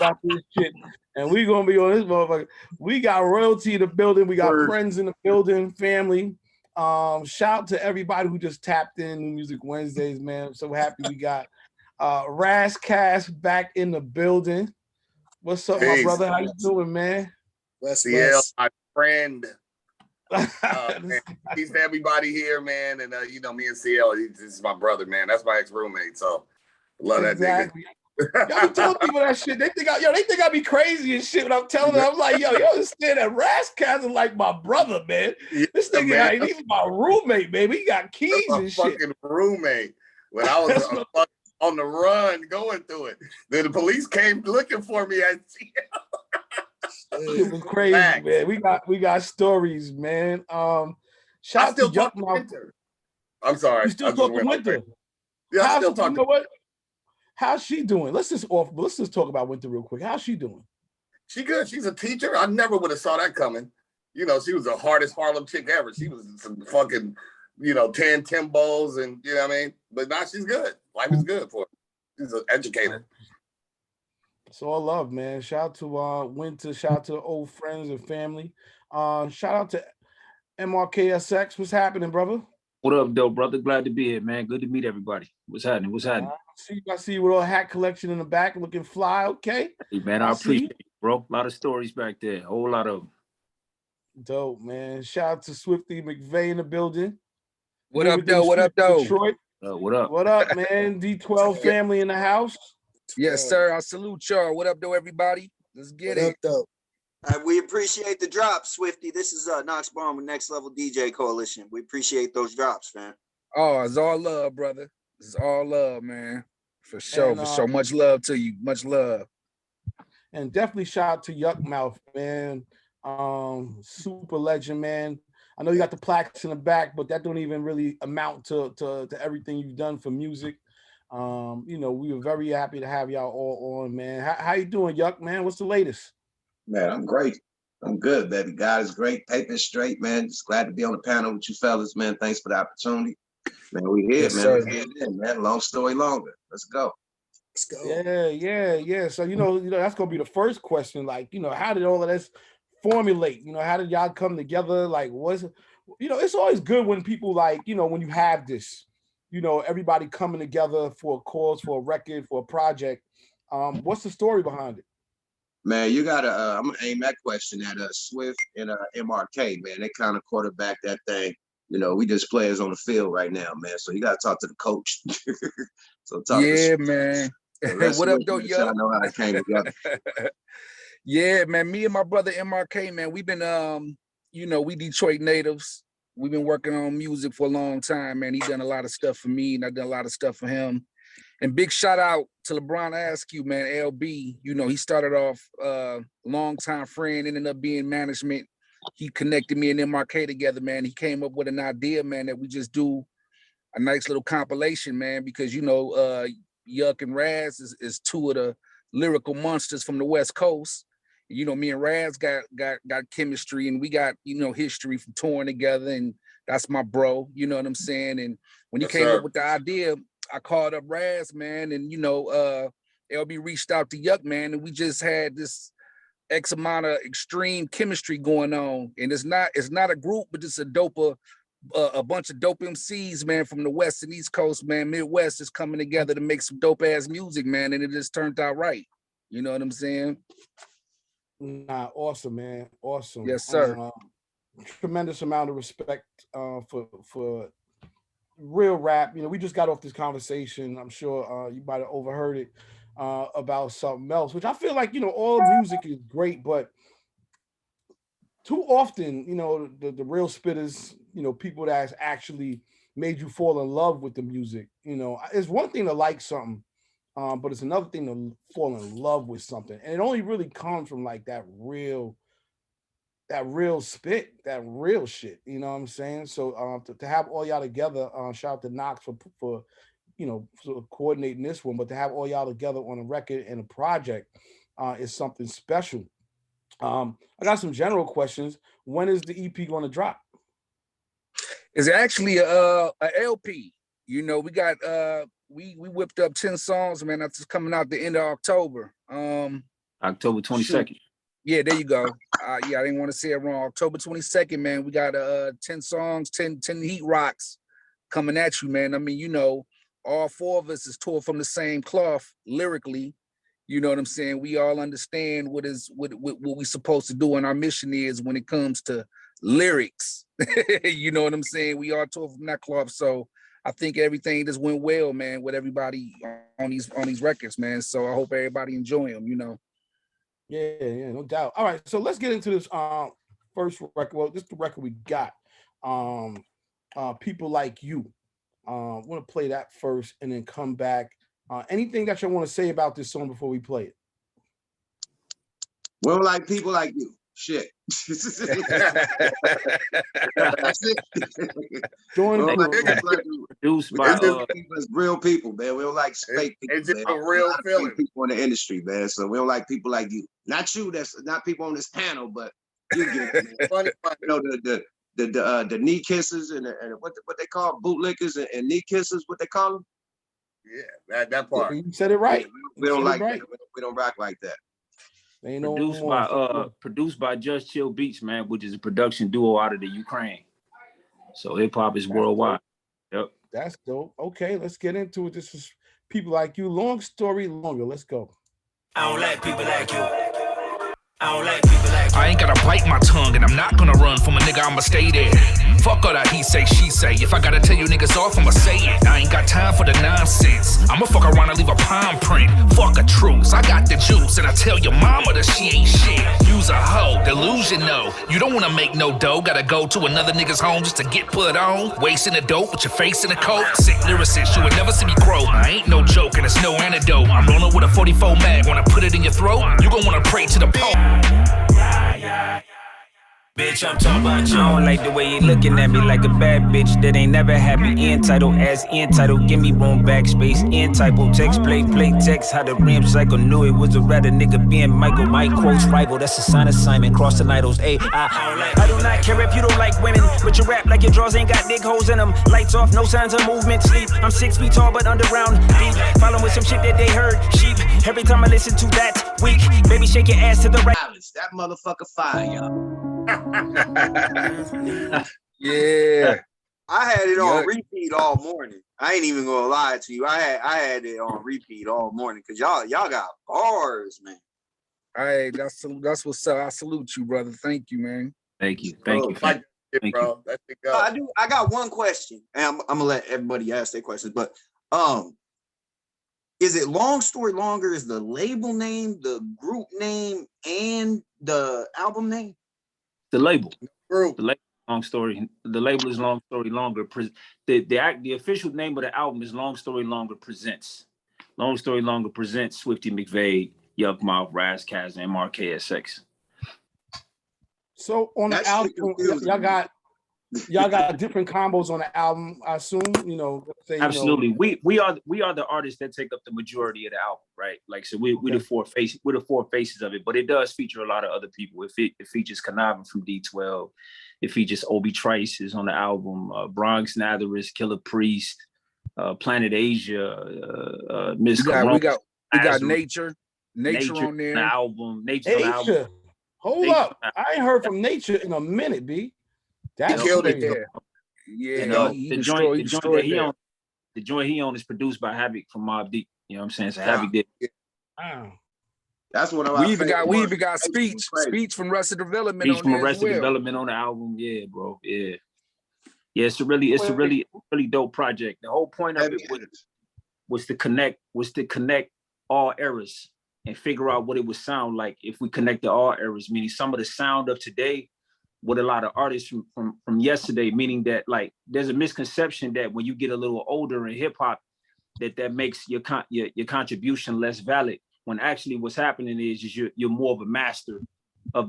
about this shit. And we gonna be on this motherfucker. We got royalty in the building. We got friends in the building, family. Shout out to everybody who just tapped in New Music Wednesdays, man. I'm so happy we got Kass back in the building. What's up, my brother? How you doing, man? CL, my friend. Man, peace to everybody here, man. And you know, me and CL, this is my brother, man. That's my ex-roommate. So love that nigga. Y'all be telling people that shit. They think I be crazy and shit. When I'm telling them, I'm like, yo, understand that Kass is like my brother, man. Yeah, this nigga, he's my roommate, baby. He got keys and shit. Fucking roommate. When I was on the run going through it, then the police came looking for me at CL. It was crazy, man. We got stories, man. Shout out to Yukmouth. I'm sorry. You still talking Winter? Yeah, I still talking. You know what? How's she doing? Let's just talk about Winter real quick. How's she doing? She good. She's a teacher. I never would have saw that coming. You know, she was the hardest Harlem chick ever. She was some fucking, 10 Timbos and you know what I mean? But now she's good. Life is good for her. She's an educator. It's all love, man. Shout out to Winter. Shout out to old friends and family. Shout out to MRKSX. What's happening, brother? What up, though, brother? Glad to be here, man. Good to meet everybody. What's happening? I see you with a hat collection in the back, looking fly. Okay. Hey, man, I appreciate it, bro. A lot of stories back there. A whole lot of them. Dope, man. Shout out to Swifty McVay in the building. What up, though? What up, though? Detroit. What up? What up, man? D12 family in the house. Yes, sir. I salute y'all. What up, though, everybody? Let's get it. What up, though? We appreciate the drops, Swifty. This is Knox Barn with Next Level DJ Coalition. We appreciate those drops, man. Oh, it's all love, brother. It's all love, man. For sure. And, for sure. Much love to you. Much love. And definitely shout out to Yukmouth, man. Super legend, man. I know you got the plaques in the back, but that don't even really amount to everything you've done for music. We were very happy to have y'all all on, man. How you doing, Yuck, man? What's the latest? Man, I'm great. I'm good, baby. God is great. Paper straight, man. Just glad to be on the panel with you fellas, man. Thanks for the opportunity. Man, we here, yes, man. Sir. Let's get it in, man. Long story longer. Let's go. Yeah. So, that's going to be the first question. Like, how did all of this formulate? How did y'all come together? Like, it's always good when people when you have this, everybody coming together for a cause, for a record, for a project. What's the story behind it? Man, you gotta. I'm gonna aim that question at Swift and MRK. Man, they kind of quarterback that thing. We just players on the field right now, man. So you gotta talk to the coach. So talk. Yeah, man. What up, though, yo? I know how it came together. Yeah, man. Me and my brother MRK, man. We've been, we Detroit natives. We've been working on music for a long time, man. He done a lot of stuff for me, and I done a lot of stuff for him. And big shout out to LeBron Askew, man, LB. He started off long-time friend, ended up being management. He connected me and MRK together, man. He came up with an idea, man, that we just do a nice little compilation, man, because, Yuck and Raz is two of the lyrical monsters from the West Coast. Me and Raz got chemistry, and we got, history from touring together, and that's my bro, you know what I'm saying? And when he came up with the idea, I called up Raz, man, and LB reached out to Yuck, man, and we just had this X amount of extreme chemistry going on. And it's not a group, but it's a bunch of dope MCs, man, from the West and East Coast, man. Midwest is coming together to make some dope ass music, man, and it just turned out right. You know what I'm saying? Nah, awesome, man. Awesome. Yes, sir. Tremendous amount of respect for real rap. We just got off this conversation. I'm sure you might have overheard it about something else, which I feel like, all music is great, but too often, the real spitters, people that's actually made you fall in love with the music. It's one thing to like something, but it's another thing to fall in love with something. And it only really comes from like that real spit, that real shit. You know what I'm saying? So to have all y'all together, shout out to Knox for coordinating this one, but to have all y'all together on a record and a project is something special. I got some general questions. When is the EP going to drop? It's actually a LP. We got we whipped up 10 songs, man. That's coming out the end of October. October 22nd. Yeah, there you go. Yeah, I didn't want to say it wrong. October 22nd, man. We got 10 songs, 10 heat rocks coming at you, man. I mean, you know, all four of us is tore from the same cloth lyrically. You know what I'm saying? We all understand what we supposed to do and our mission is when it comes to lyrics. You know what I'm saying? We all tore from that cloth. So I think everything just went well, man, with everybody on these records, man. So I hope everybody enjoy them, you know. Yeah, no doubt. All right, so let's get into this first record. Well, this is the record we got. People Like You. I want to play that first and then come back. Anything that you want to say about this song before we play it? We don't like people like you. Shit. That's it. Join We don't like the people like you. Produced by It's real people, man. We don't like fake people. It's just man. a real lot of feeling. fake people in the industry, man. So we don't like people like you. Not you. That's not people on this panel, but you get it, man. Funny. You know the knee kisses and what they call bootlickers and knee kisses. What they call them? Yeah, that part. You said it right. We don't said it like right. that. We don't rock like that. Ain't no produced more. produced by Just Chill Beats, man, which is a production duo out of the Ukraine. So hip hop is worldwide. Yep. That's dope. Okay, let's get into it. This is People Like You. Long story longer. Let's go. I don't like people like you. I don't like people like you. I ain't gotta bite my tongue, and I'm not gonna run from a nigga, I'ma stay there. Fuck all that he say, she say. If I gotta tell you niggas off, I'ma say it. I ain't got time for the nonsense. I'ma fuck around and leave a palm print. Fuck a truce, I got the juice, and I tell your mama that she ain't shit. Use a hoe, delusion, no. You don't wanna make no dough, gotta go to another nigga's home just to get put on. Wasting the dope with your face in the coat. Sick lyricist, you would never see me crow. I ain't no joke, and it's no antidote. I'm rolling with a 44 mag, wanna put it in your throat? You gon' wanna pray to the Pope. Bitch, I'm talking about you. I don't like the way you looking at me like a bad bitch that ain't never happy. Entitled as entitled, give me room backspace. Entitled text, play text. How the rim cycle knew it was a rather nigga being Michael. My quotes rival, that's a sign of Simon. Cross the idols, ayy. I do not care if you don't like women, but you rap like your drawers ain't got big holes in them. Lights off, no signs of movement, sleep. I'm 6 feet tall, but underground deep. Following some shit that they heard, sheep. Every time I listen to that, weak. Baby, shake your ass to the right. That motherfucker fire, y'all. Yeah. I had it on repeat all morning. I ain't even gonna lie to you. I had it on repeat all morning because y'all got bars, man. Hey, that's what's up. I salute you, brother. Thank you, man. Thank you. Like it, bro. That's the go. I got one question, and I'm gonna let everybody ask their questions. But is it Long Story Longer? Is the label name, the group name, and the album name? The label. Group. The label. Long story. The label is Long Story Longer. The official name of the album is Long Story Longer Presents. Long Story Longer presents Swifty, McVay, Yukmouth, Kass, and MRKSX. So on the album, y'all got different combos on the album, I assume. You know, let's say, absolutely. We are the artists that take up the majority of the album, right? Like, so we're the four faces of it, but it does feature a lot of other people. It features Conniving from D12. It features Obi Trice is on the album, Bronx Natherist, Killer Priest, Planet Asia, Miss Corona. We got Nature on there. The album. Nature. Hold up. I ain't heard from Nature in a minute, B. That's killed it. Yeah. You know, the joint he on is produced by Havoc from Mobb Deep. You know what I'm saying? So Havoc did. Wow. That's what we even got speech from Arrested Development. Speech from Arrested Development on the album. Yeah, bro. Yeah. Yeah, it's a really dope project. The whole point of it was to connect all eras and figure out what it would sound like if we connected all eras, meaning some of the sound of today with a lot of artists from yesterday, meaning that like there's a misconception that when you get a little older in hip hop, that makes your contribution less valid. When actually what's happening is you're more of a master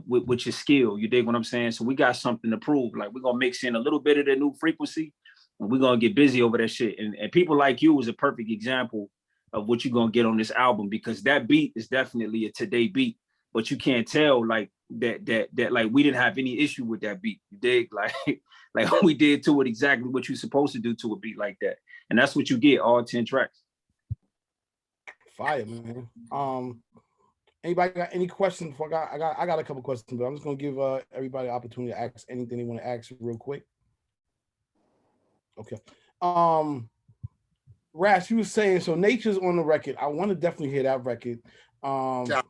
with your skill. You dig what I'm saying? So we got something to prove. Like we're gonna mix in a little bit of the new frequency, and we're gonna get busy over that shit. And People Like You is a perfect example of what you're gonna get on this album, because that beat is definitely a today beat, but you can't tell like that like we didn't have any issue with that beat. You dig? Like we did to it exactly what you're supposed to do to a beat like that. And that's what you get, all 10 tracks. Fire, man. Anybody got any questions? I got a couple questions, but I'm just gonna give everybody an opportunity to ask anything they want to ask real quick. Okay. Rash, you were saying so Nature's on the record. I want to definitely hear that record. Chop.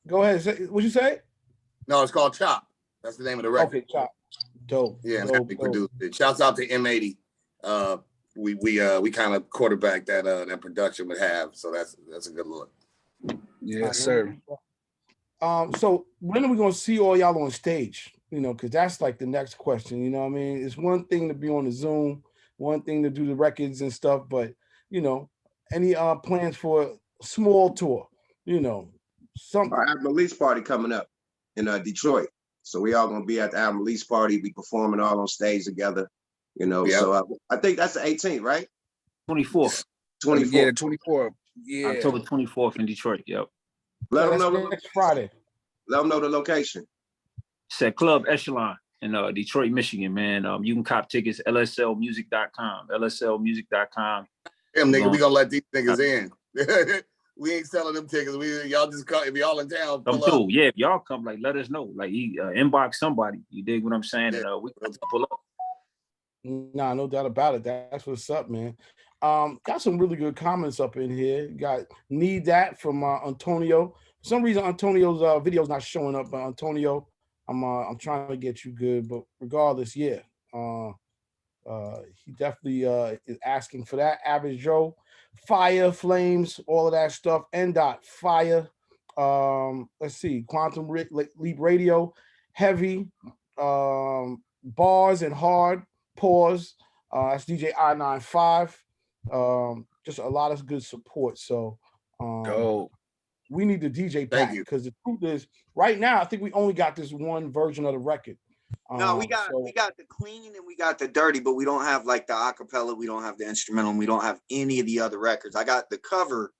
Go ahead. What'd you say? No, it's called Chop. That's the name of the record. Okay, Chop. Dope. Yeah, and dope, Happy produced it. Shouts out to M80. We kind of quarterback that production would have, so that's a good look. Yes, sir. So when are we gonna see all y'all on stage? You know, because that's like the next question. You know what I mean? It's one thing to be on the Zoom, one thing to do the records and stuff, but you know, any plans for a small tour? You know, something. Our album release party coming up in Detroit. So we all gonna be at the album release party, be performing all on stage together. You know, so I think that's the 18th, right? 24th. 24th. Yeah, 24th. Yeah. October 24th in Detroit. Yep. Let them know next Friday. Let them know the location. It's at Club Echelon in Detroit, Michigan, man. You can cop tickets, lslmusic.com, lslmusic.com. Damn, nigga, we gonna let these niggas in. We ain't selling them tickets. Y'all just come if y'all in town. Come through. Yeah, if y'all come, like, let us know. Like, inbox somebody. You dig what I'm saying? Yeah. And we can pull up. Nah, no doubt about it. That's what's up, man. Got some really good comments up in here. Got Need That from Antonio. For some reason, Antonio's video's not showing up, but Antonio, I'm trying to get you good, but regardless, yeah. He definitely is asking for that. Average Joe, Fire, Flames, all of that stuff. N.Dot, Fire. Let's see, Quantum Leap Radio, Heavy, Bars and Hard, Pause. That's DJ I95. Just a lot of good support. So we need the DJ pack because the truth is, right now, I think we only got this one version of the record. No, we got the clean and we got the dirty, but we don't have like the acapella, we don't have the instrumental, and we don't have any of the other records. I got the cover,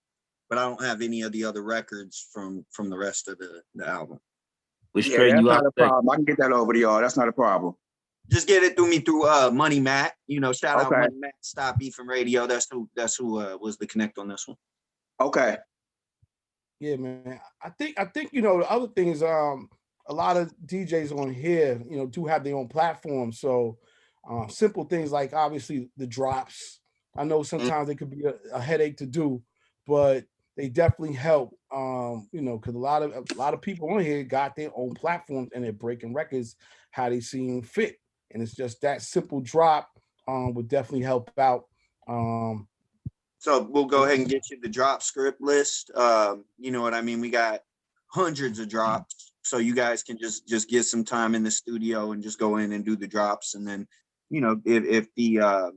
but I don't have any of the other records from the rest of the album. We straighten you out. Not a problem. I can get that over to y'all. That's not a problem. Just get it through Money Matt. You know, shout out Money Matt, Stop Beefing Radio. That's who was the connect on this one. Okay. Yeah, man. I think you know the other thing is a lot of DJs on here, you know, do have their own platform. So simple things like obviously the drops. I know sometimes they could be a headache to do, but they definitely help. You know, because a lot of people on here got their own platforms and they're breaking records how they seem fit. And it's just that simple drop would definitely help out. So we'll go ahead and get you the drop script list. You know what I mean? We got hundreds of drops. So you guys can just get some time in the studio and just go in and do the drops. And then, you know, if the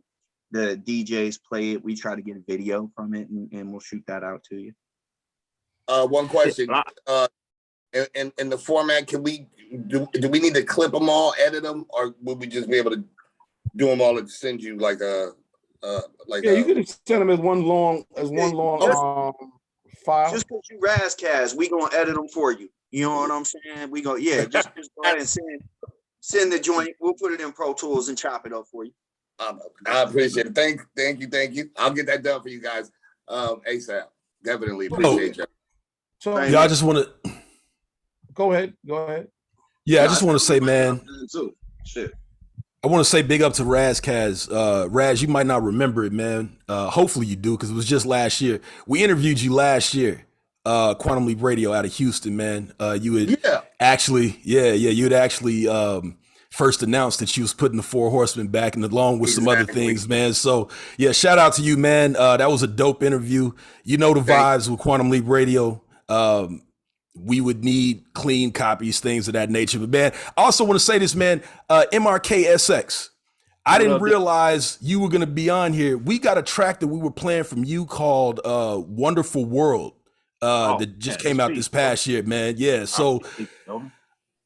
DJs play it, we try to get a video from it and we'll shoot that out to you. One question. In the format, can we do we need to clip them all, edit them, or would we just be able to do them all and send you like you can send them as one long file. Just because you Kass, we gonna edit them for you. You know what I'm saying? We go, just go ahead and send the joint. We'll put it in Pro Tools and chop it up for you. I appreciate it. Thank you. I'll get that done for you guys ASAP. Definitely appreciate you. So yeah, I just want to go ahead. Yeah, I just want to say, man. Shit. I want to say big up to Kass. Raz, you might not remember it, man. Hopefully you do, because it was just last year. We interviewed you last year, Quantum Leap Radio out of Houston, man. You had actually first announced that you was putting the 4 Horsemen back, and along with some other things, man. So yeah, shout out to you, man. That was a dope interview. You know the vibes with Quantum Leap Radio. We would need clean copies, things of that nature. But man, I also want to say this, man, MRKSX. I didn't realize you were going to be on here. We got a track that we were playing from you called Wonderful World that just came out this past year, man. Yeah, so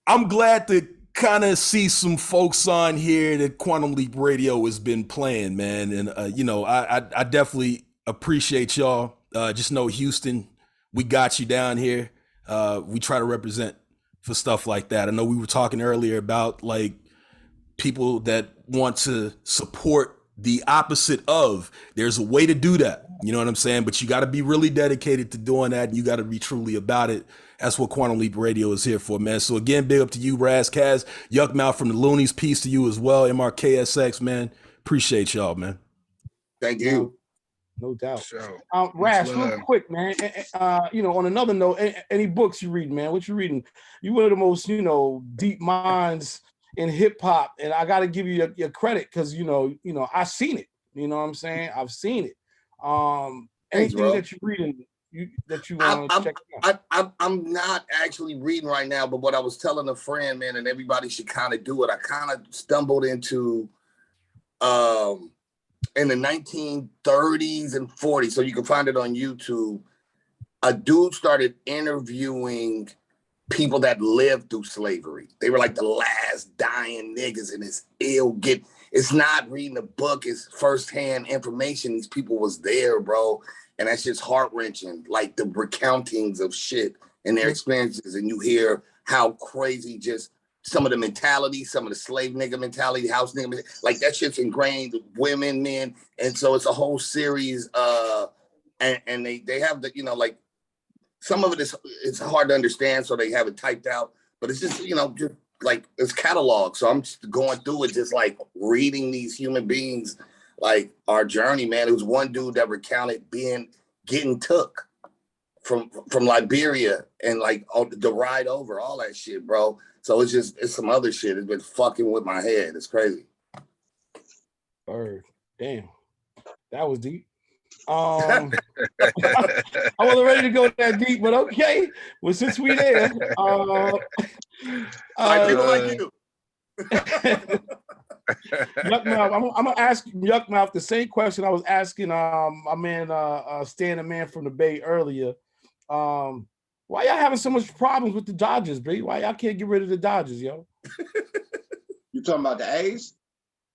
I'm glad to kind of see some folks on here that Quantum Leap Radio has been playing, man. And, you know, I definitely appreciate y'all. Just know, Houston, we got you down here. We try to represent for stuff like that. I know we were talking earlier about like people that want to support the opposite of. There's a way to do that. You know what I'm saying? But you got to be really dedicated to doing that, and you got to be truly about it. That's what Quantum Leap Radio is here for, man. So again, big up to you, Raz, Kass, Yukmouth from the Loonies. Peace to you as well, MRKSX, man. Appreciate y'all, man. Thank you. No doubt. Sure. Raz, real quick, man. On another note, any books you read, man? What you reading? You one of the most, deep minds in hip hop, and I got to give you your credit because I seen it. You know what I'm saying? I've seen it. Anything that you're reading, that you want to check out? I'm not actually reading right now, but what I was telling a friend, man, and everybody should kind of do it. I kind of stumbled into in the 1930s and 40s, so you can find it on YouTube. A dude started interviewing people that lived through slavery. They were like the last dying niggas, and it's not reading a book, it's firsthand information. These people was there, bro. And that's just heart-wrenching, like the recountings of shit and their experiences. And you hear how crazy just some of the mentality, some of the slave nigga mentality, house nigga, like that shit's ingrained with women, men. And so it's a whole series. And they have the, like some of it it's hard to understand, so they have it typed out. But it's just, just like it's catalog. So I'm just going through it, just like reading these human beings, like our journey, man. It was one dude that recounted getting took from Liberia and like the ride over, all that shit, bro. So it's some other shit. It's been fucking with my head. It's crazy. Bird. Damn. That was deep. I wasn't ready to go that deep, but okay. Well, since we there, people like you. Yukmouth, I'm gonna ask Yukmouth the same question I was asking my man Stan, the man from the Bay earlier. Why y'all having so much problems with the Dodgers, B? Why y'all can't get rid of the Dodgers, yo? You talking about the A's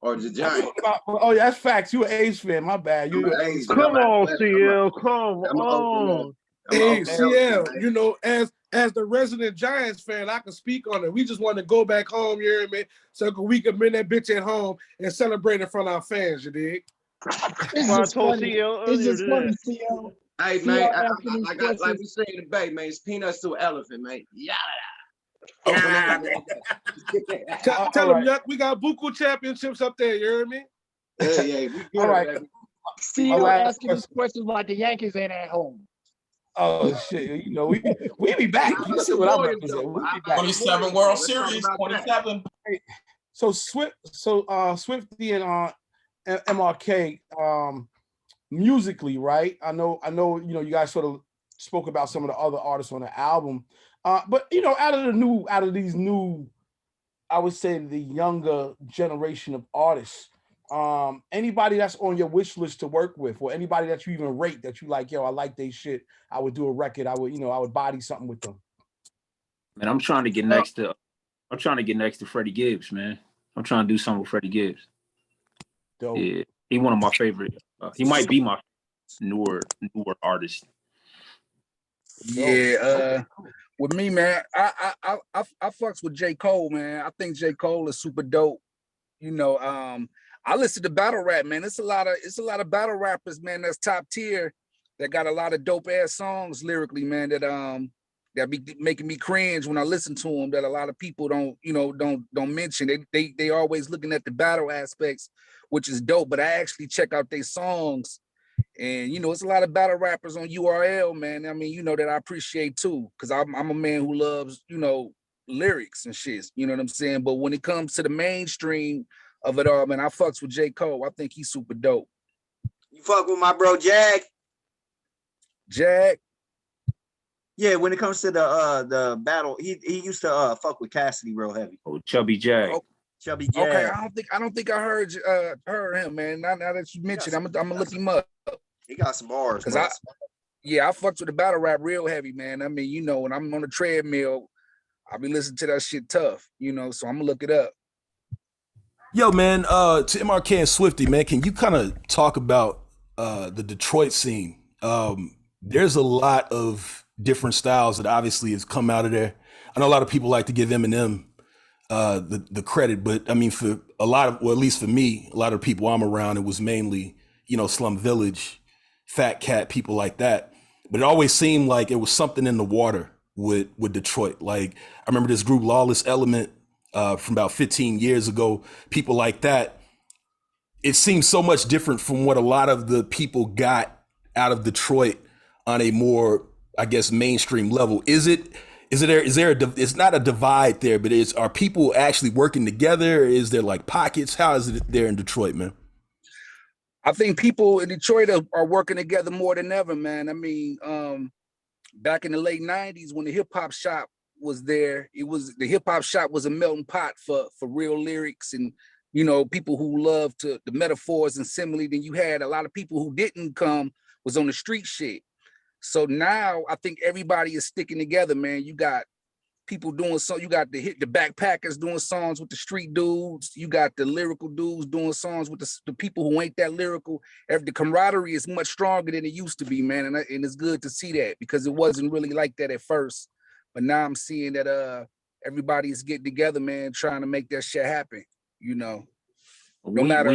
or the Giants? Oh, yeah, that's facts. You an A's fan, my bad. You A's. Come on, CL. Come on. Hey, CL, as the resident Giants fan, I can speak on it. We just want to go back home, you hear me? So we can bring that bitch at home and celebrate in front of our fans, you dig? It's just funny, CL. Hey, man, like we say in the Bay, man, it's peanuts to an elephant, man. Yeah. Tell them, Yuck, we got Buku championships up there, you hear me? Yeah, we good. All right. CL asking these questions like the Yankees ain't at home. Oh shit! We be back. You see what I'm representing. 27 World Series, 27. So Swifty and MRK, musically, right? I know. You guys sort of spoke about some of the other artists on the album, but out of these new, I would say the younger generation of artists. Anybody that's on your wish list to work with, or anybody that you even rate that you like, yo, I like they shit, I would do a record, I would body something with them. Man, I'm trying to get next to Freddie Gibbs, man. I'm trying to do something with Freddie Gibbs. Dope. Yeah, he one of my favorite. He might be my newer artist. Yeah, with me, man, I fucks with J. Cole, man. I think J. Cole is super dope. I listen to battle rap, man. It's a lot of battle rappers, man, that's top tier, that got a lot of dope ass songs lyrically, man, that be making me cringe when I listen to them, that a lot of people don't mention. They always looking at the battle aspects, which is dope, but I actually check out their songs, and it's a lot of battle rappers on URL, man. I mean, that I appreciate too, because I'm a man who loves, lyrics and shit, you know what I'm saying? But when it comes to the mainstream of it all, man, I fucks with J. Cole. I think he's super dope. You fuck with my bro Jag? Yeah, when it comes to the battle, he used to fuck with Cassidy real heavy. Oh, Chubby Jag. Oh, Chubby Jag. Okay, I don't think I heard him, man. Now that you mentioned, I'm gonna look him up. He got some bars. Cause I fucks with the battle rap real heavy, man. I mean, when I'm on the treadmill, I be listening to that shit tough, so I'm gonna look it up. Yo, man, to MRK and Swifty, man, can you kind of talk about the Detroit scene? There's a lot of different styles that obviously has come out of there. I know a lot of people like to give Eminem the credit, but I mean, for a lot of, well, at least for me, a lot of people I'm around, it was mainly, you know, Slum Village, Fat Cat, people like that. But it always seemed like it was something in the water with Detroit. Like I remember this group Lawless Element from about 15 years ago, people like that. It seems so much different from what a lot of the people got out of Detroit on a more, I guess, mainstream level. Is there it's not a divide there, but are people actually working together? Is there like pockets? How is it there in Detroit, man? I think people in Detroit are working together more than ever, man. I mean, back in the late 90s when the hip hop shop was there, the hip hop shop was a melting pot for real lyrics and, you know, people who loved the metaphors and simile. Then you had a lot of people who didn't come, was on the street shit. So now I think everybody is sticking together, man. You got people doing you got the backpackers doing songs with the street dudes. You got the lyrical dudes doing songs with the people who ain't that lyrical. The camaraderie is much stronger than it used to be, man. And it's good to see that because it wasn't really like that at first. But now I'm seeing that everybody is getting together, man, trying to make that shit happen. You know, no matter.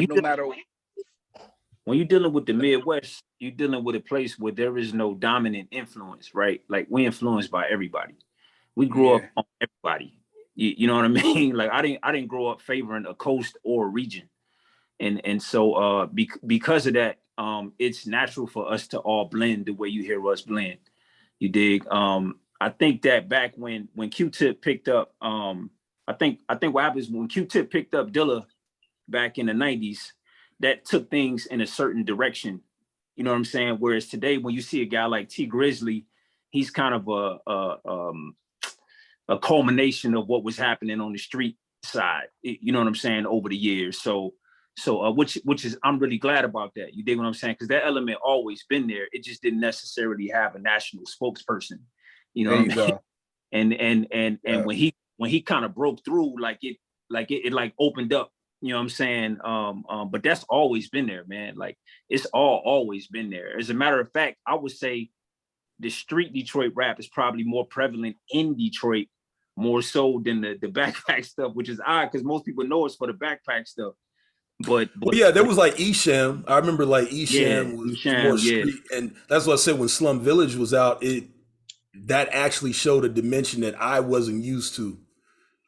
When you're dealing with the Midwest, you're dealing with a place where there is no dominant influence, right? Like we're influenced by everybody. We grew up on everybody. You know what I mean? Like I didn't grow up favoring a coast or a region, and so because of that, it's natural for us to all blend the way you hear us blend. You dig? I think that back when Q-Tip picked up, I think what happens when Q-Tip picked up Dilla back in the 90s, that took things in a certain direction. You know what I'm saying? Whereas today, when you see a guy like T Grizzly, he's kind of a culmination of what was happening on the street side. You know what I'm saying? Over the years. So which is, I'm really glad about that. You dig what I'm saying? Because that element always been there. It just didn't necessarily have a national spokesperson. You know what I mean? And when he kind of broke through, it opened up. You know what I'm saying? But that's always been there, man. Like it's always been there. As a matter of fact, I would say the street Detroit rap is probably more prevalent in Detroit, more so than the backpack stuff, which is odd because most people know it's for the backpack stuff. But yeah, there was like Esham. I remember like Esham was more street, and that's what I said when Slum Village was out. That actually showed a dimension that I wasn't used to.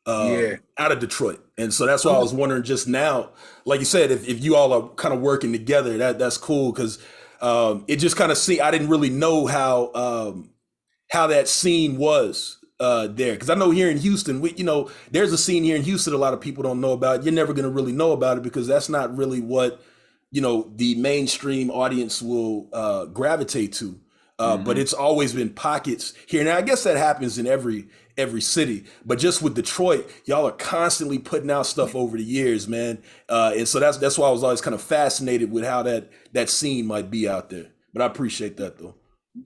Out of Detroit. And so that's why I was wondering just now, like you said, if you all are kind of working together, that's cool. Cause it just kind of I didn't really know how that scene was there. Cause I know here in Houston, there's a scene here in Houston a lot of people don't know about. You're never going to really know about it because that's not really what, the mainstream audience will gravitate to. But it's always been pockets here. Now, I guess that happens in every city, but just with Detroit, y'all are constantly putting out stuff over the years, man. And so that's why I was always kind of fascinated with how that scene might be out there. But I appreciate that though.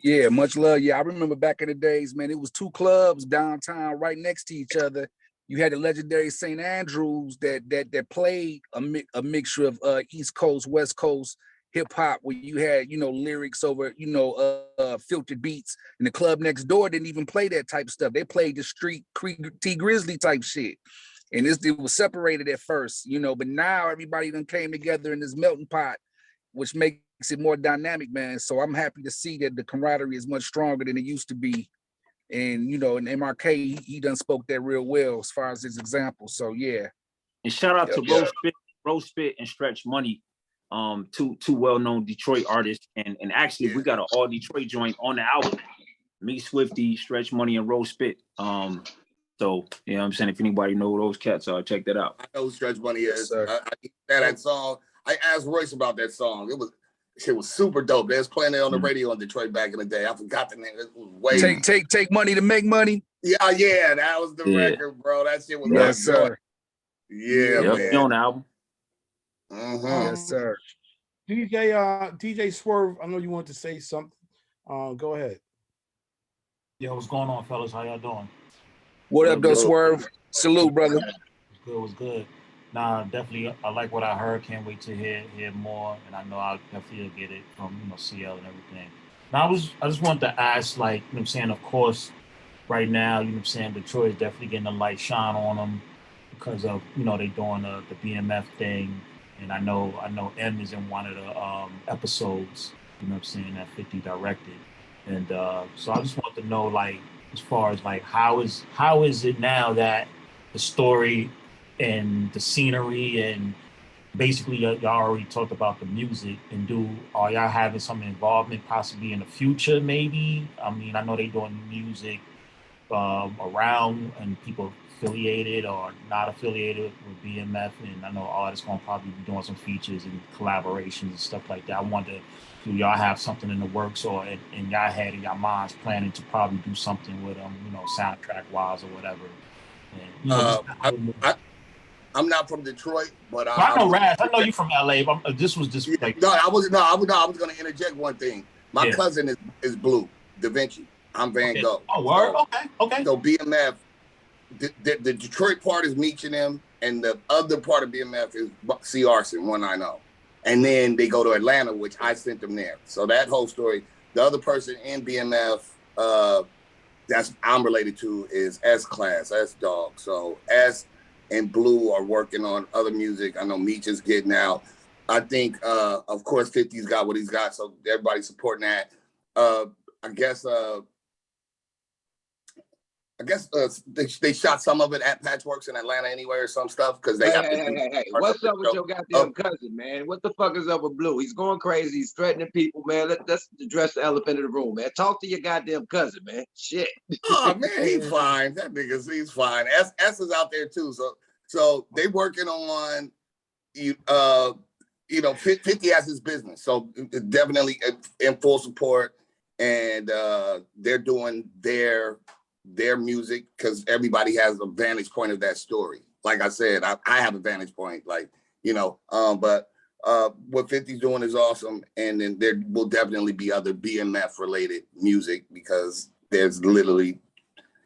Yeah, much love. Yeah, I remember back in the days, man, it was two clubs downtown right next to each other. You had the legendary St. Andrews that played a mixture of East Coast, West Coast hip hop, where you had, lyrics over, filtered beats, and the club next door didn't even play that type of stuff. They played the street T Grizzly type shit. And it was separated at first, but now everybody done came together in this melting pot, which makes it more dynamic, man. So I'm happy to see that the camaraderie is much stronger than it used to be. And, in MRK, he done spoke that real well as far as his example. So, yeah. And shout out to Rose Spit and Stretch Money. Two well-known Detroit artists, and actually we got an all Detroit joint on the album. Me, Swifty, Stretch Money, and Rose Spit. So you know what I'm saying, if anybody know those cats are, check that out. I know who Stretch Money is. I that song. I asked Royce about that song. It was super dope. They was playing it on the radio in Detroit back in the day. I forgot the name. It was way take money to make money. Yeah, that was the record, bro. That shit was sir. Yeah, man. On the album. Yes, sir. DJ Swerve, I know you wanted to say something. Go ahead. Yo, what's going on, fellas? How y'all doing? What up, though, Swerve? Salute, brother. Was good. Nah, definitely. I like what I heard. Can't wait to hear more. And I know I'll definitely get it from CL and everything. Now, I just wanted to ask, like, of course, right now, Detroit is definitely getting a light shine on them. because of they doing the BMF thing, and I know M is in one of the episodes. You know what I'm saying, that 50 directed, and so I just want to know, like, as far as like how is it now that the story and the scenery and basically y'all already talked about the music, and are y'all having some involvement possibly in the future maybe? I mean, I know they doing music around and people affiliated or not affiliated with BMF, and I know artists gonna probably be doing some features and collaborations and stuff like that. I wonder, do y'all have something in the works or in y'all head, in y'all minds, planning to probably do something with them, soundtrack wise or whatever? And, I'm not from Detroit, but I know Raz. I know you from LA. But this was just like I was going to interject one thing. My cousin is Blue Da Vinci. I'm Van Gogh. Oh, word. Okay. So BMF, the Detroit part is Meech and them, and the other part of BMF is C. Arson 190, and then they go to Atlanta, which I sent them there. So that whole story. The other person in BMF, that's I'm related to, is S Class, S Dog. So S and Blue are working on other music. I know Meech is getting out. I think, of course, 50's got what he's got, so everybody's supporting that. I guess they shot some of it at Patchworks in Atlanta anyway, or some stuff, because they have to do. Hey, what's up with your goddamn cousin, man? What the fuck is up with Blue? He's going crazy. He's threatening people, man. Let's address the elephant in the room, man. Talk to your goddamn cousin, man. Shit. Oh man, he's fine. That he's fine. S is out there too. So they working on 50 has his business. So definitely in full support, and they're doing their music because everybody has a vantage point of that story. Like I said, I have a vantage point, but what 50's doing is awesome. And then there will definitely be other BMF related music, because there's literally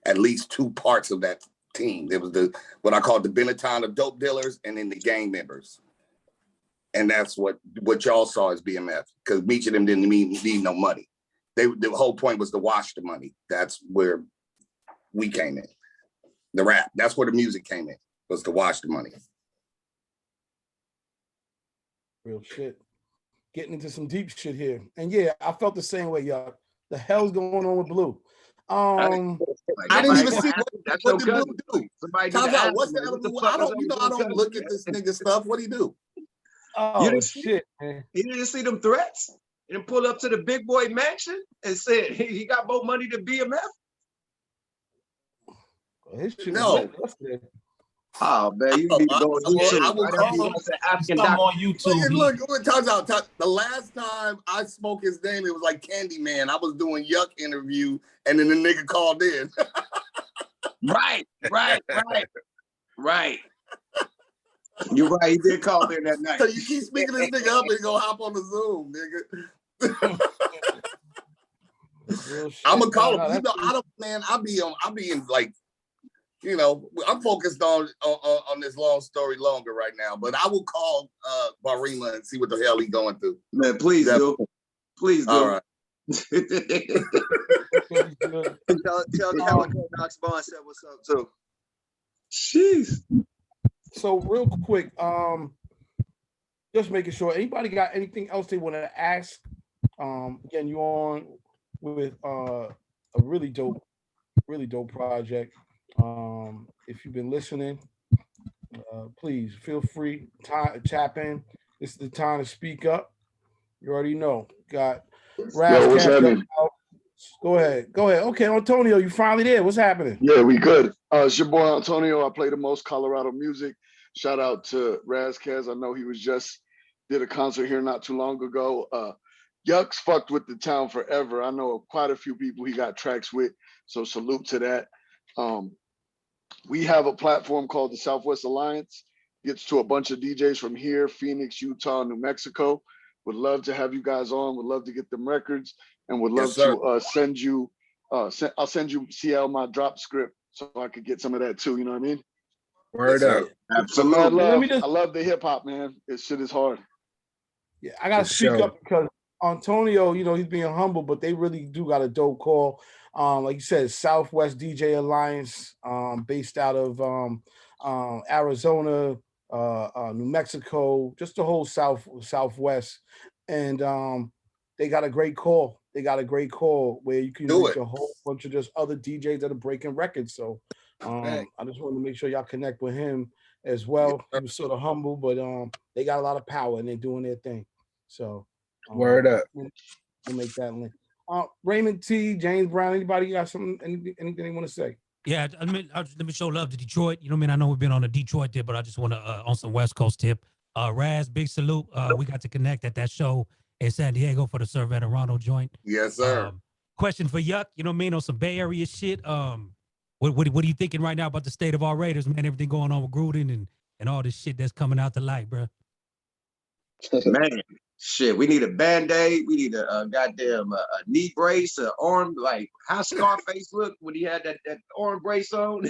at least two parts of that team. There was what I call the Benetton of dope dealers, and then the gang members. And that's what y'all saw as BMF, because Meech and them didn't need no money. The whole point was to wash the money. That's where we came in. The rap, that's where the music came in, was to wash the money. Real shit. Getting into some deep shit here. And yeah, I felt the same way, y'all. The hell's going on with Blue? I didn't even see what did Blue do. Time out. What's the hell? I don't look at this nigga stuff. What do he do? Oh shit, man. You didn't see them threats? He didn't pull up to the big boy mansion and said he got more money than BMF? His shit no. Oh man, you need to go on YouTube. I will call African on YouTube. Look, turns out the last time I spoke his name, it was like Candyman. I was doing Yuck interview, and then the nigga called in. Right. You're right. He did call in that night. So you keep speaking this nigga up, and he gonna hop on the Zoom, nigga. I'm gonna call him. I'll be in like. I'm focused on this long story longer right now, but I will call Barima and see what the hell he's going through. Man, please do. Please do. All right. Tell Calico Knox Bond said what's up too. Jeez. So real quick, just making sure, anybody got anything else they want to ask? Again, you on with a really dope project. If you've been listening, please feel free to tap in. This is the time to speak up. You already know. Got Raz. What's happening? Go ahead. Okay, Antonio, you finally there. What's happening? Yeah, we good. It's your boy Antonio. I play the most Colorado music. Shout out to Raz Kass. I know he did a concert here not too long ago. Yuck's fucked with the town forever. I know quite a few people he got tracks with, so salute to that. We have a platform called the Southwest Alliance. Gets to a bunch of DJs from here, Phoenix, Utah, New Mexico. Would love to have you guys on. Would love to get them records, and would love to send you. I'll send you CL my drop script so I could get some of that too. You know what I mean? Word up. Absolutely. I love the hip hop, man. This shit is hard. Yeah, I gotta speak up because Antonio, he's being humble, but they really do got a dope call. Like you said, Southwest DJ Alliance, based out of Arizona, New Mexico, just the whole Southwest, and they got a great call. They got a great call where you can reach a whole bunch of just other DJs that are breaking records. So I just wanted to make sure y'all connect with him as well. He was sort of humble, but they got a lot of power and they're doing their thing. So word up. We'll make that link. Raymond T, James Brown, anybody got something, anything they want to say? Yeah, I mean, let me show love to Detroit. You know what I mean? I know we've been on a Detroit tip, but I just want to, on some West Coast tip. Raz, big salute. We got to connect at that show in San Diego for the Sir Veterano joint. Yes, sir. Question for Yuck, you know what I mean? On some Bay Area shit. What are you thinking right now about the state of our Raiders, man? Everything going on with Gruden and all this shit that's coming out to light, bro. Man, shit, we need a Band-Aid. We need a goddamn knee brace, an arm, like how Scarface looked when he had that arm brace on.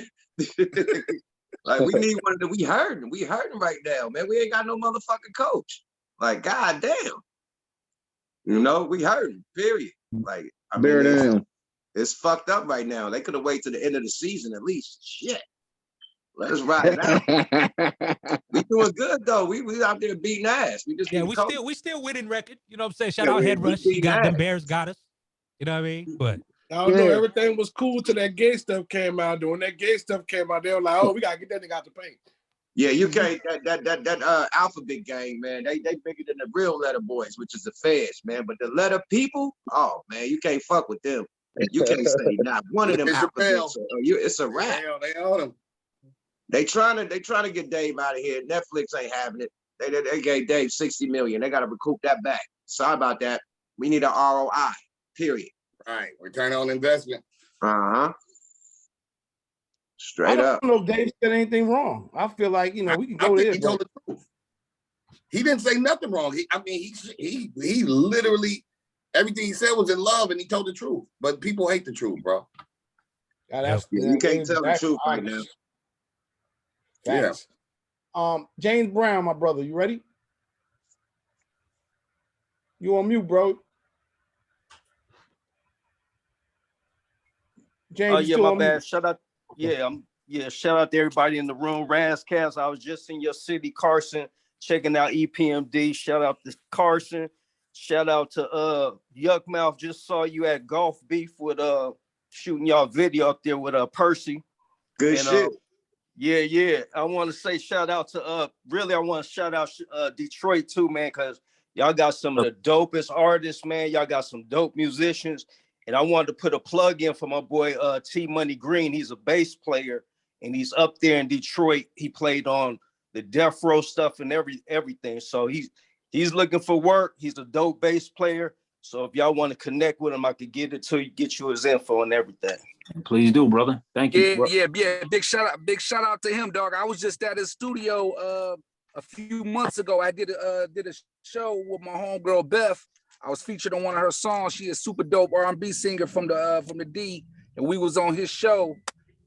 Like, we need one that we hurting. We hurting right now, man. We ain't got no motherfucking coach. Like, goddamn. You know, we hurting, period. Like, I mean, it's fucked up right now. They could have waited to the end of the season at least. Shit. Let us ride it out. We doing good though. We out there beating ass. We just we still winning record. You know what I'm saying? Shout out Head Rush. You got them Bears got us. You know what I mean? But I don't know. Everything was cool till that gay stuff came out. When that gay stuff came out, they were like, "Oh, we gotta get that nigga out the paint." Yeah, you can't. That alphabet gang, man. They bigger than the real letter boys, which is the feds, man. But the letter people, oh man, you can't fuck with them. You can't say not one of them alphabets. It's a wrap. They own them. They trying to get Dave out of here. Netflix ain't having it. They gave Dave $60 million. They got to recoup that back. Sorry about that. We need an ROI. Period. Right. Return on investment. Straight up. I don't know if Dave said anything wrong. I feel like, we can go there. He told the truth. He didn't say nothing wrong. He literally, everything he said was in love, and he told the truth. But people hate the truth, bro. You can't tell the truth right now. Thanks. Yeah. James Brown, my brother, you ready? You on mute, bro. James, my bad. Shout out. Shout out to everybody in the room. Raz, Kass, I was just in your city, Carson, checking out EPMD. Shout out to Carson. Shout out to Yukmouth. Just saw you at Golf Beef with shooting y'all video up there with Percy. Good shit. Yeah. I want to say shout out to I want to shout out Detroit too, man, because y'all got some of the dopest artists, man. Y'all got some dope musicians. And I wanted to put a plug in for my boy T Money Green. He's a bass player and he's up there in Detroit. He played on the Death Row stuff and everything. So he's looking for work. He's a dope bass player. So if y'all want to connect with him, I could get you his info and everything. Please do, brother. Thank you. Yeah. Big shout out to him, dog. I was just at his studio a few months ago. I did a show with my homegirl Beth. I was featured on one of her songs. She is super dope R&B singer from the D, and we was on his show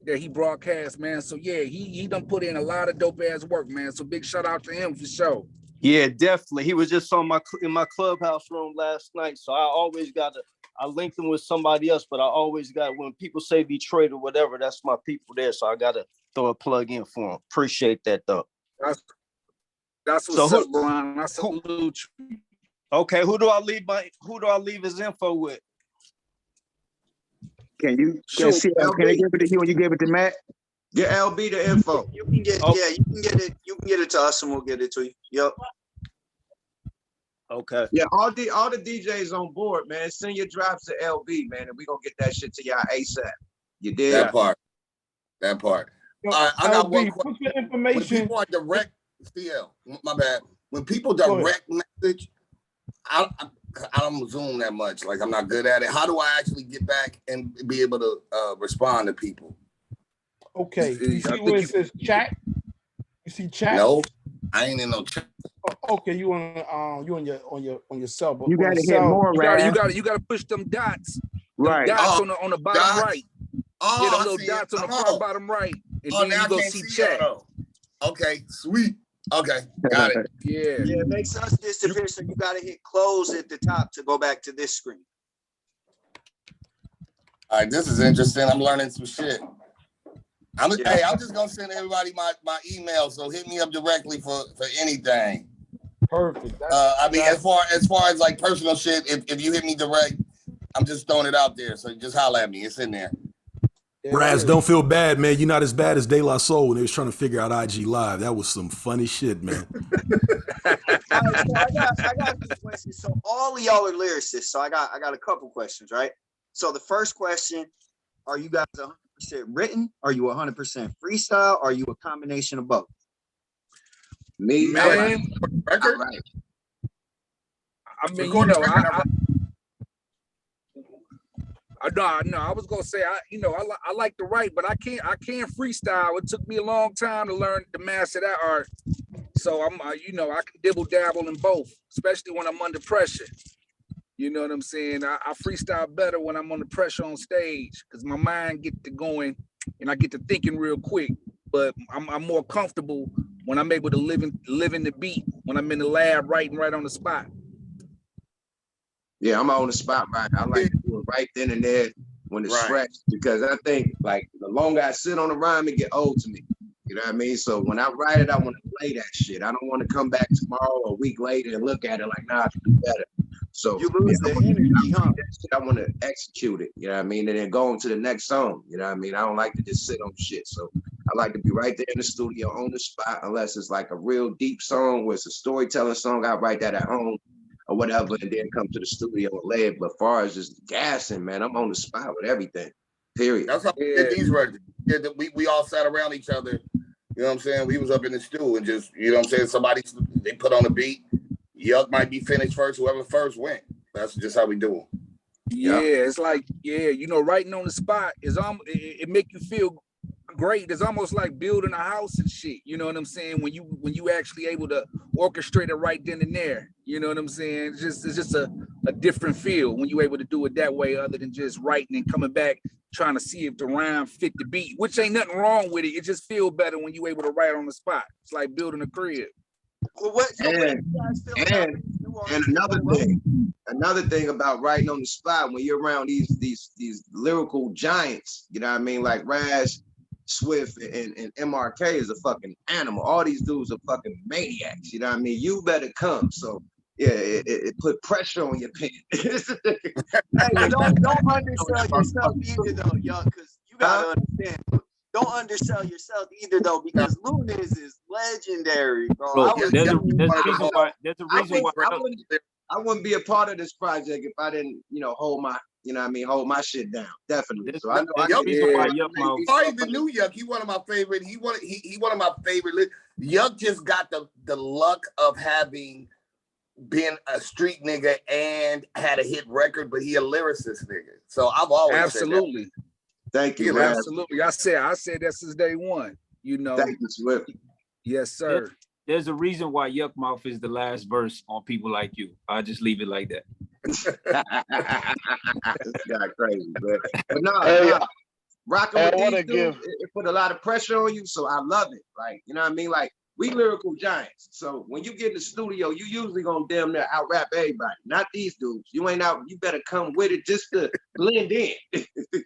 that he broadcast, man. So yeah, he done put in a lot of dope ass work, man. So big shout out to him for sure. Yeah, definitely. He was just in my clubhouse room last night. So I linked him with somebody else, but I always got, when people say Detroit or whatever, that's my people there. So I got to throw a plug in for him. Appreciate that though. That's what's up, Brian. I salute you. Okay, who do I leave his info with? Can you give it to you when you give it to Matt? Get LB the info. You can get you can get it to us and we'll get it to you. Yep. Okay. Yeah, all the DJs on board, man. Send your drops to LB, man, and we're gonna get that shit to y'all ASAP. You did that part. I got one question. What's your information? When people are direct, CL, my bad. When people direct message, I don't Zoom that much. Like, I'm not good at it. How do I actually get back and be able to respond to people? Okay. You see where it says chat? You see chat? No, I ain't in no chat. Okay, you on your cell. But you gotta hit more, right? You gotta push them dots. Right. Dots on the bottom dots. right. Oh, the little dots on the far bottom right. And then now you go I can't see chat. Okay, sweet. Okay, got it. Yeah, it makes us disappear, so you gotta hit close at the top to go back to this screen. All right, this is interesting. I'm learning some shit. Hey, I'm just gonna send everybody my email, so hit me up directly for anything. Perfect. I mean, as far as like personal shit, if you hit me direct, I'm just throwing it out there. So just holler at me. It's in there. Raz, don't feel bad, man. You're not as bad as De La Soul when they was trying to figure out IG Live. That was some funny shit, man. All right, so I got some questions. So all of y'all are lyricists. So I got a couple questions, right? So the first question: are you guys 100% written? Are you 100% freestyle? Are you a combination of both? Me, man. Record. Right. I mean, you know, I was gonna say, I like to write, but I can't freestyle. It took me a long time to learn to master that art. So I'm, I can dibble dabble in both, especially when I'm under pressure. You know what I'm saying? I freestyle better when I'm under pressure on stage because my mind get to going and I get to thinking real quick. But I'm more comfortable when I'm able to live in the beat, when I'm in the lab writing right on the spot. Yeah, I'm on the spot right. I like to do it right then and there when it's fresh, because I think like the longer I sit on the rhyme, it get old to me. You know what I mean? So when I write it, I want to play that shit. I don't want to come back tomorrow or a week later and look at it like, nah, I can do better. So you lose the energy, huh? I want to execute it, you know what I mean? And then go on to the next song, you know what I mean? I don't like to just sit on shit. So I like to be right there in the studio on the spot, unless it's like a real deep song where it's a storytelling song. I write that at home or whatever, and then come to the studio and lay it. But as far as just gassing, man, I'm on the spot with everything. Period. That's how we did these records. Yeah, we all sat around each other. You know what I'm saying? We was up in the stew and just, you know what I'm saying? They put on a beat. Yuck might be finished first. Whoever first went. That's just how we do it. Yeah, it's like, writing on the spot is it make you feel great. It's almost like building a house and shit. You know what I'm saying? When you actually able to orchestrate it right then and there. You know what I'm saying? It's just a different feel when you're able to do it that way, other than just writing and coming back trying to see if the rhyme fit the beat, which ain't nothing wrong with it. It just feel better when you're able to write on the spot. It's like building a crib. Well, And another thing about writing on the spot when you're around these lyrical giants, you know what I mean? Like Raz, Swift, and MRK is a fucking animal. All these dudes are fucking maniacs, you know what I mean? You better come. So yeah, it put pressure on your pen. Hey, don't undersell yourself either though, y'all, because you gotta understand. Don't undersell yourself either though, because Lunas is legendary, bro. There's a reason why. I wouldn't be a part of this project if I didn't, hold my shit down. Definitely. So I know Sorry, the new Yuck. He one of my favorite. He one of my favorite. Yuck just got the luck of having been a street nigga and had a hit record, but he a lyricist nigga. So I've always absolutely. Said that. Thank you, man. Absolutely. I said that since day one. Thank you, Swift. Yes, sir. There's a reason why Yukmouth is the last verse on People Like You. I'll just leave it like that. This guy crazy, but no, rocking with these dudes, it put a lot of pressure on you, so I love it. Like, you know what I mean? Like, we lyrical giants. So when you get in the studio, you usually gonna damn near out rap everybody. Not these dudes. You ain't out. You better come with it just to blend in.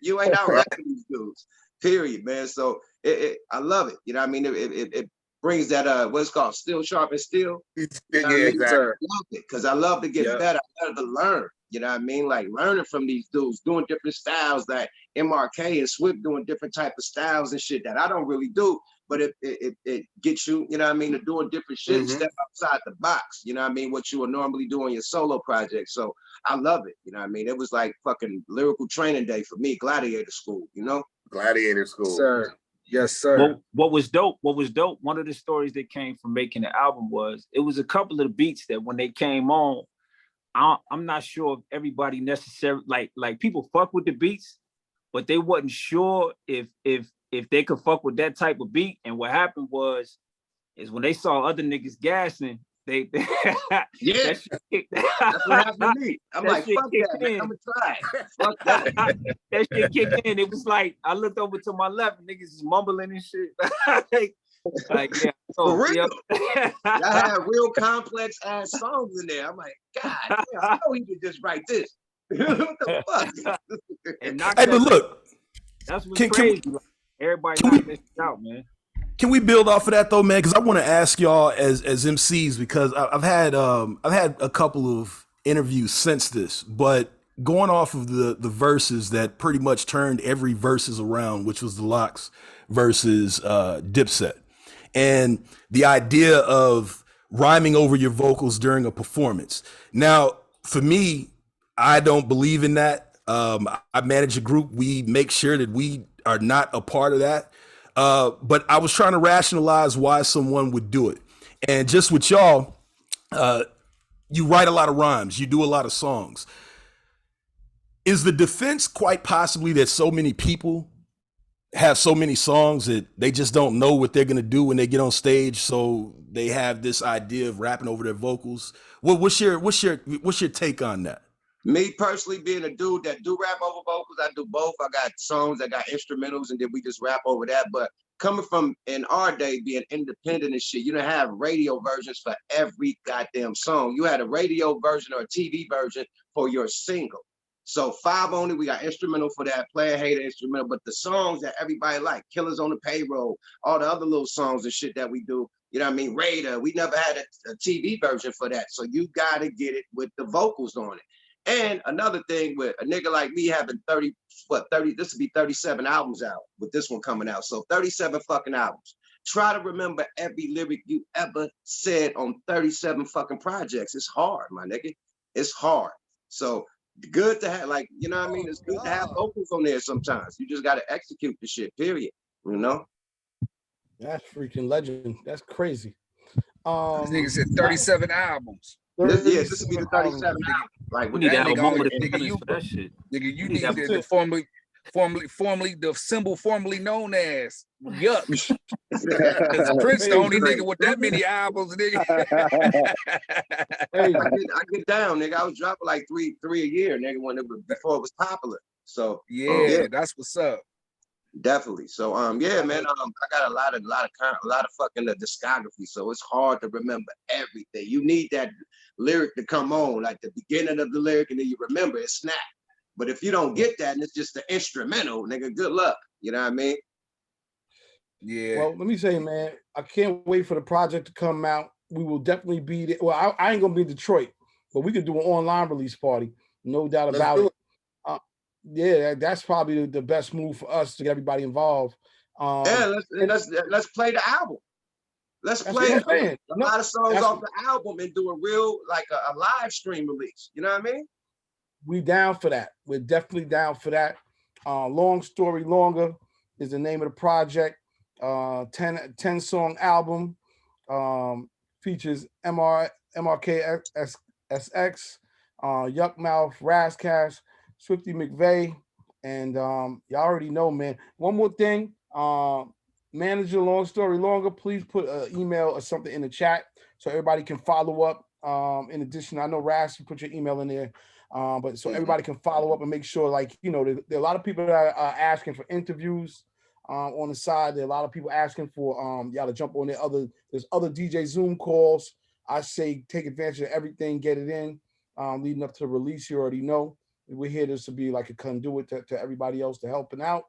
You ain't out rapping these dudes. Period, man. So I love it. You know what I mean? It brings that what's called still sharp and still. Yeah, exactly. Because I love to get better. I love to learn. You know what I mean? Like learning from these dudes, doing different styles, like MRK and Swift doing different type of styles and shit that I don't really do. But it gets you, you know what I mean, to doing different shit and step outside the box, you know what I mean, what you would normally do on your solo project. So I love it, you know what I mean? It was like fucking lyrical training day for me, Gladiator School, you know? Gladiator School. Sir. Yes, sir. What was dope, one of the stories that came from making the album was, it was a couple of the beats that when they came on, I'm not sure if everybody necessarily, like people fuck with the beats, but they wasn't sure if they could fuck with that type of beat. And what happened is when they saw other niggas gassing, they that's what happened to me. I'm like, fuck that, man. I'm gonna try. Fuck that. That shit kicked in. It was like I looked over to my left, and niggas is mumbling and shit. Like yeah, for real. I had real complex ass songs in there. I'm like, God, I know he could just write this. What the fuck? Hey, but look, that's what's crazy. Everybody not missing out, man. Can we build off of that though, man? Because I want to ask y'all as MCs, because I've had a couple of interviews since this, but going off of the verses that pretty much turned every verses around, which was the Locks versus Dipset, and the idea of rhyming over your vocals during a performance. Now, for me, I don't believe in that. I manage a group. We make sure that we are not a part of that. But I was trying to rationalize why someone would do it. And just with y'all, you write a lot of rhymes. You do a lot of songs. Is the defense quite possibly that so many people have so many songs that they just don't know what they're going to do when they get on stage, so they have this idea of rapping over their vocals? What's your take on that? Me personally, being a dude that do rap over vocals, I do both. I got songs, I got instrumentals, and then we just rap over that. But coming from in our day being independent and shit, you don't have radio versions for every goddamn song. You had a radio version or a TV version for your single. So 5 only, we got instrumental for that, player hater instrumental, but the songs that everybody like, Killers on the Payroll, all the other little songs and shit that we do, you know what I mean? Raider, we never had a TV version for that. So you gotta get it with the vocals on it. And another thing with a nigga like me having 30, this would be 37 albums out with this one coming out. So 37 fucking albums. Try to remember every lyric you ever said on 37 fucking projects. It's hard, my nigga. It's hard. So good to have, like, you know what I mean? It's good to have vocals on there sometimes. You just got to execute the shit, period. You know? That's freaking legend. That's crazy. This nigga said 37 albums. This would be the 37. Like, We need to have a moment of nigga, silence for that shit. Nigga, you need the formerly the symbol formerly known as Yuck. Prince the only nigga with that many albums, nigga. I get down, nigga. I was dropping like three a year, nigga, before it was popular. So yeah, that's what's up. Definitely. So yeah, man. I got a lot of fucking discography. So it's hard to remember everything. You need that lyric to come on, like the beginning of the lyric, and then you remember it snap. But if you don't get that and it's just the instrumental, nigga, good luck. You know what I mean? Yeah. Well, let me say, man, I can't wait for the project to come out. We will definitely be there. Well, I ain't gonna be in Detroit, but we could do an online release party, no doubt about it. Yeah, that's probably the best move for us to get everybody involved. Yeah, let's play the album. Let's play a lot of songs off the album and do a real, like a live stream release. You know what I mean? We down for that. We're definitely down for that. Long Story Longer is the name of the project. 10 song album. Features MRK SX, Yukmouth, Kass, Swifty, McVay, and y'all already know, man. One more thing, manager Long Story Longer, please put an email or something in the chat so everybody can follow up. In addition, I know Ras, you put your email in there, but so everybody can follow up and make sure, like, you know, there are a lot of people that are asking for interviews on the side. There are a lot of people asking for y'all to jump on there's other DJ Zoom calls. I say take advantage of everything, get it in, leading up to the release. You already know. We're here just to be like a conduit to everybody else to helping out.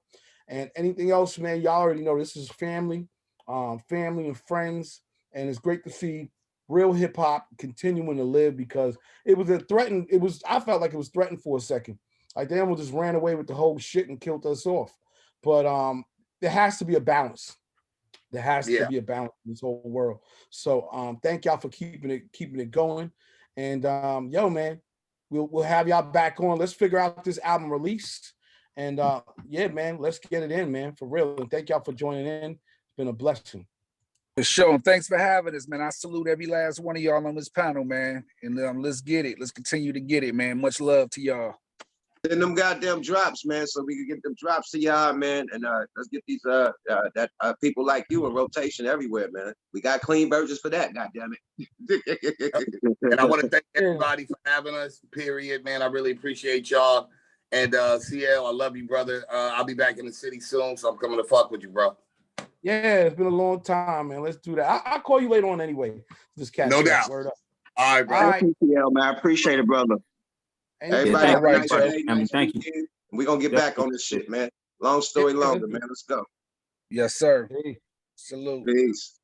And anything else, man, y'all already know this is family and friends. And it's great to see real hip hop continuing to live, because it was I felt like it was threatened for a second. Like they almost just ran away with the whole shit and killed us off. But there has to be a balance. There has to be a balance in this whole world. So thank y'all for keeping it going. And yo, man, we'll have y'all back on. Let's figure out this album release. And yeah, man, let's get it in, man, for real. And thank y'all for joining in. It's been a blessing. For sure. And thanks for having us, man. I salute every last one of y'all on this panel, man. And let's get it. Let's continue to get it, man. Much love to y'all. Send them goddamn drops, man, so we can get them drops to y'all, man. And let's get these people like you in rotation everywhere, man. We got clean versions for that, goddamn it. And I want to thank everybody for having us, period, man. I really appreciate y'all. And CL, I love you, brother. I'll be back in the city soon, so I'm coming to fuck with you, bro. Yeah, it's been a long time, man. Let's do that. I'll call you later on anyway. Just catch no up. doubt. Word up. All right, bro. All right, CL, man. I appreciate it, brother. Everybody, have a nice day. Thank you. We're going to get back on this shit, man. Long story longer, man. Let's go. Yes, sir. Hey. Salute. Peace.